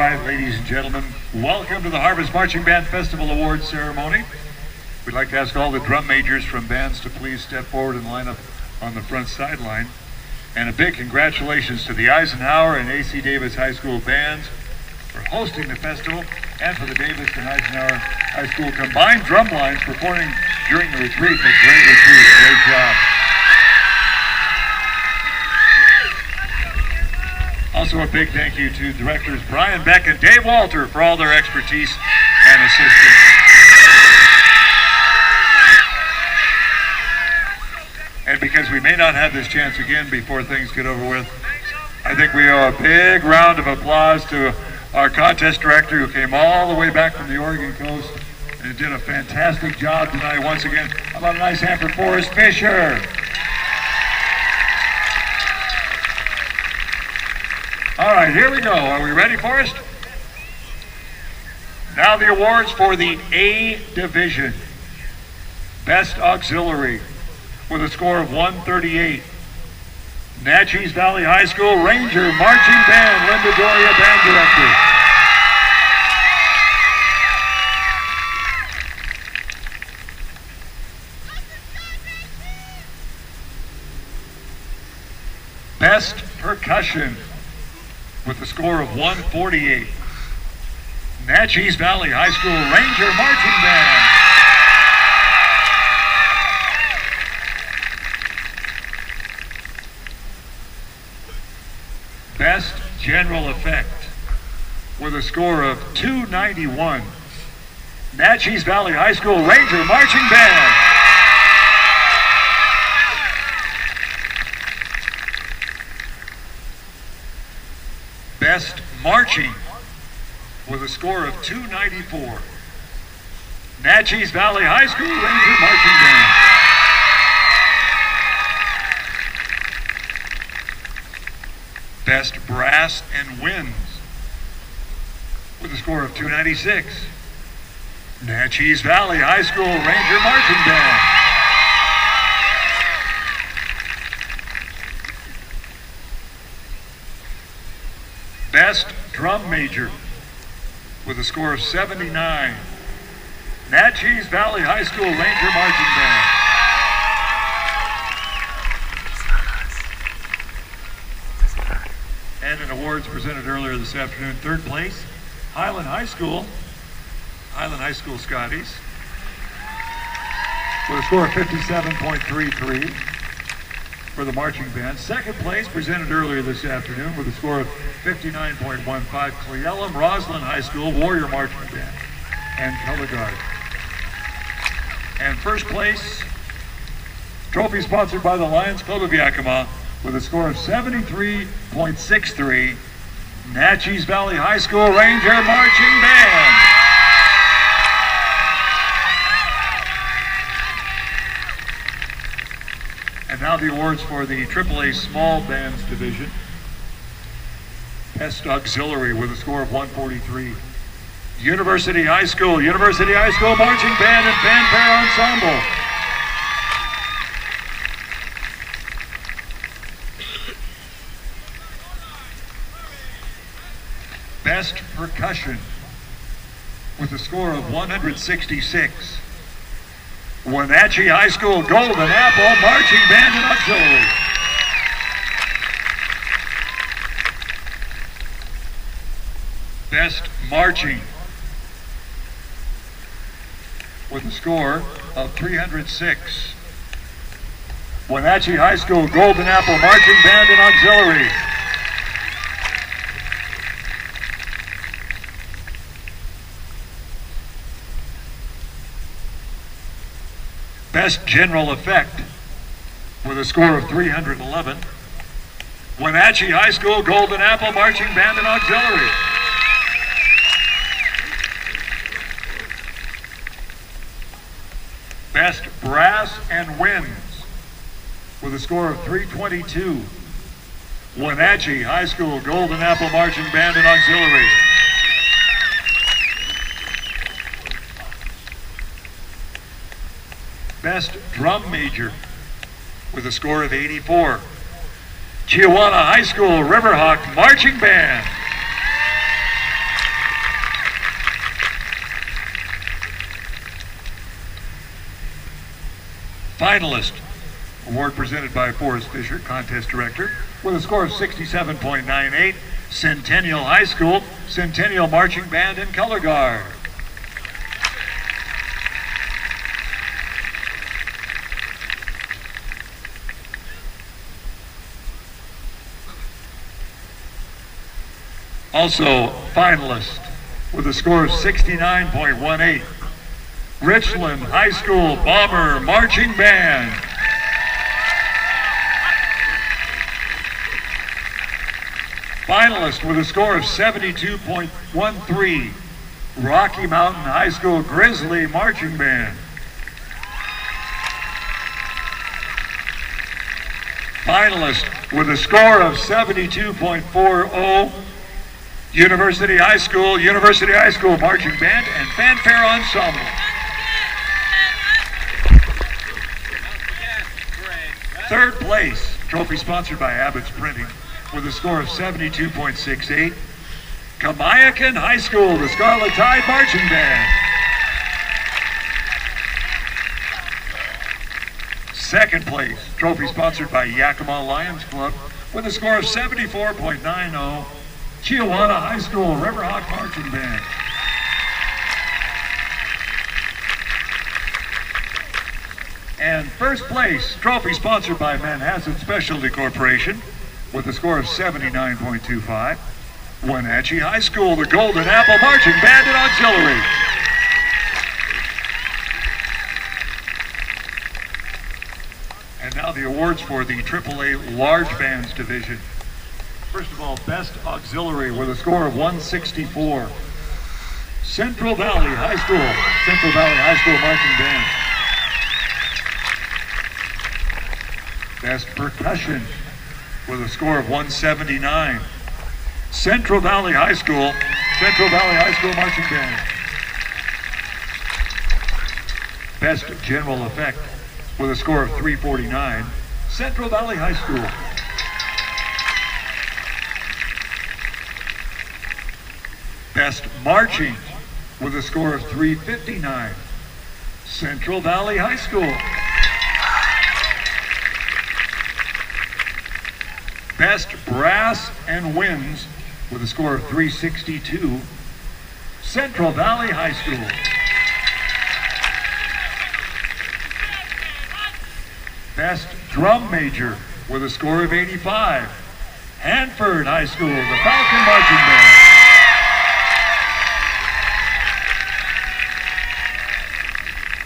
right, ladies and gentlemen, welcome to the Harvest Marching Band Festival Awards ceremony. We'd like to ask all the drum majors from bands to please step forward and line up on the front sideline. And a big congratulations to the Eisenhower and A.C. Davis High School bands for hosting the festival, and for the Davis and Eisenhower High School combined drum lines performing during the retreat. A great retreat, great job. Also a big thank you to directors Brian Beck and Dave Walter for all their expertise and assistance. And because we may not have this chance again before things get over with, I think we owe a big round of applause to our contest director who came all the way back from the Oregon coast and did a fantastic job tonight once again. How about a nice hand for Forrest Fisher? All right, here we go. Are we ready, Forrest? Now the awards for the A Division. Best Auxiliary with a score of 138. Natchez Valley High School Ranger Marching Band, Linda Doria, Band Director. Best Percussion with a score of 148. Natchez Valley High School Ranger Marching Band. Best General Effect with a score of 291. Natchez Valley High School Ranger Marching Band. Best Marching with a score of 294. Natchez Valley High School Ranger Marching Band. Best Brass and Winds with a score of 296. Natchez Valley High School Ranger Marching Band. Best Drum Major with a score of 79. Natchez Valley High School Ranger Marching Band. And in awards presented earlier this afternoon, third place, Highland High School Scotties, with a score of 57.33 for the marching band. Second place, presented earlier this afternoon with a score of 59.15, Cleellum Roslyn High School Warrior Marching Band and Color Guard. And first place, trophy sponsored by the Lions Club of Yakima, with a score of 73.63, Natchez Valley High School Ranger Marching Band. And now the awards for the AAA Small Bands Division. Best Auxiliary with a score of 143. University High School Marching Band and Fanfare Ensemble. Best Percussion with a score of 166. Wenatchee High School Golden Apple Marching Band and Auxiliary. Best Marching with a score of 306. Wenatchee High School Golden Apple Marching Band and Auxiliary. Best General Effect with a score of 311. Wenatchee High School Golden Apple Marching Band and Auxiliary. Best Brass and Winds with a score of 322. Wenatchee High School Golden Apple Marching Band and Auxiliary. Best Drum Major with a score of 84. Chihuahua High School Riverhawk Marching Band. Finalist, award presented by Forrest Fisher, contest director, with a score of 67.98, Centennial High School, Centennial Marching Band and Color Guard. Also, finalist with a score of 69.18, Richland High School Bomber Marching Band. Finalist with a score of 72.13, Rocky Mountain High School Grizzly Marching Band. Finalist with a score of 72.40, University High School Marching Band and Fanfare Ensemble. Third place, trophy sponsored by Abbott's Printing, with a score of 72.68, Kamayakan High School, the Scarlet Tide Marching Band. Second place, trophy sponsored by Yakima Lions Club, with a score of 74.90, Chihuahua High School Riverhawk Marching Band. And first place, trophy sponsored by Manhasset Specialty Corporation, with a score of 79.25, Wenatchee High School, the Golden Apple Marching Band and Auxiliary. And now the awards for the AAA Large Bands Division. First of all, Best Auxiliary with a score of 164. Central Valley High School Marching Band. Best Percussion with a score of 179. Central Valley High School Marching Band. Best General Effect with a score of 349. Central Valley High School. Best Marching with a score of 359, Central Valley High School. Best Brass and Winds with a score of 362, Central Valley High School. Best Drum Major with a score of 85, Hanford High School, the Falcon Marching Band.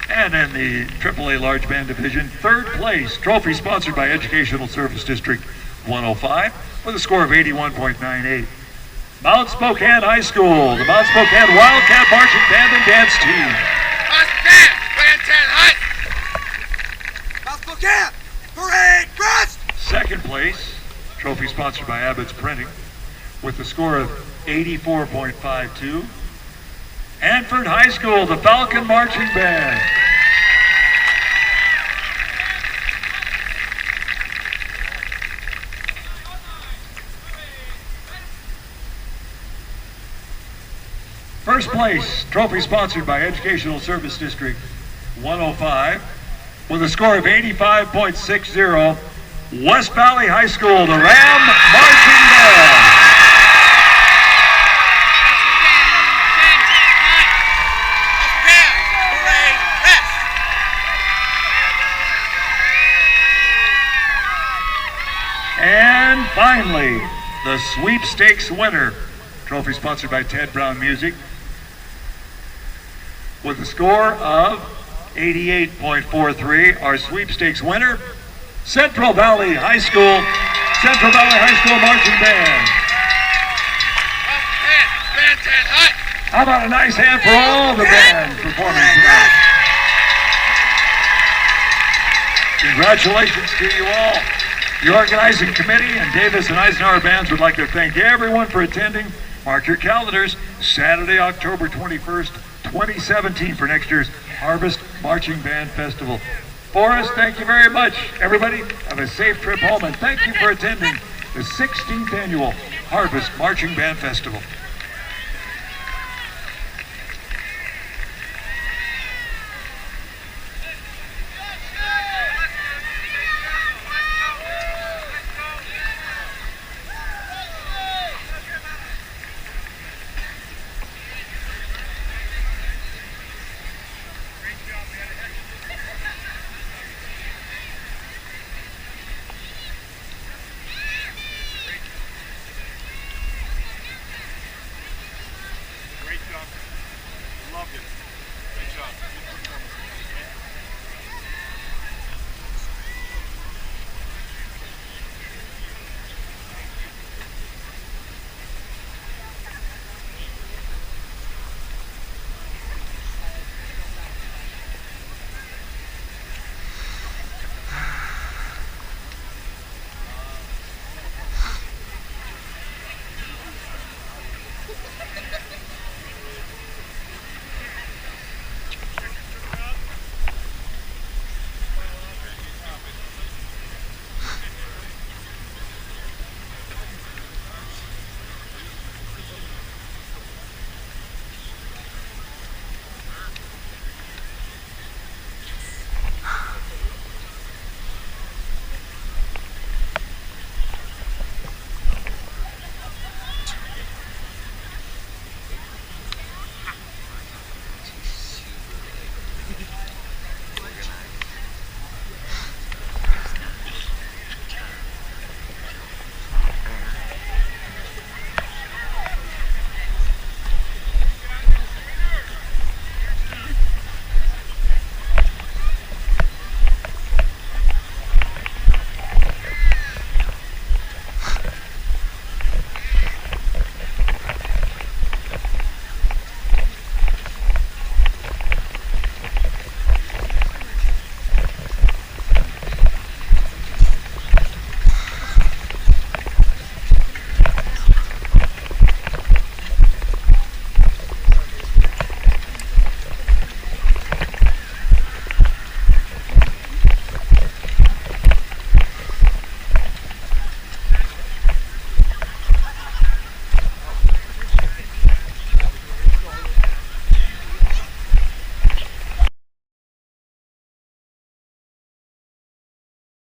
And in the AAA Large Band Division, third place, trophy sponsored by Educational Service District 105 with a score of 81.98. Mount Spokane High School, the Mount Spokane Wildcat Marching Band and Dance Team. Mount Spokane, parade crest! Second place, trophy sponsored by Abbott's Printing with a score of 84.52. Hanford High School, the Falcon Marching Band. First place, trophy sponsored by Educational Service District 105 with a score of 85.60, West Valley High School, the Ram Marching Band. And finally, the Sweepstakes winner, trophy sponsored by Ted Brown Music, with a score of 88.43, our Sweepstakes winner, Central Valley High School Marching Band. How about a nice hand for all the bands performing tonight? Congratulations to you all. The organizing committee and Davis and Eisenhower bands would like to thank everyone for attending. Mark your calendars, Saturday, October 21st, 2017 for next year's Harvest Marching Band Festival. Forrest, thank you very much. Everybody, have a safe trip home, and thank you for attending the 16th Annual Harvest Marching Band Festival.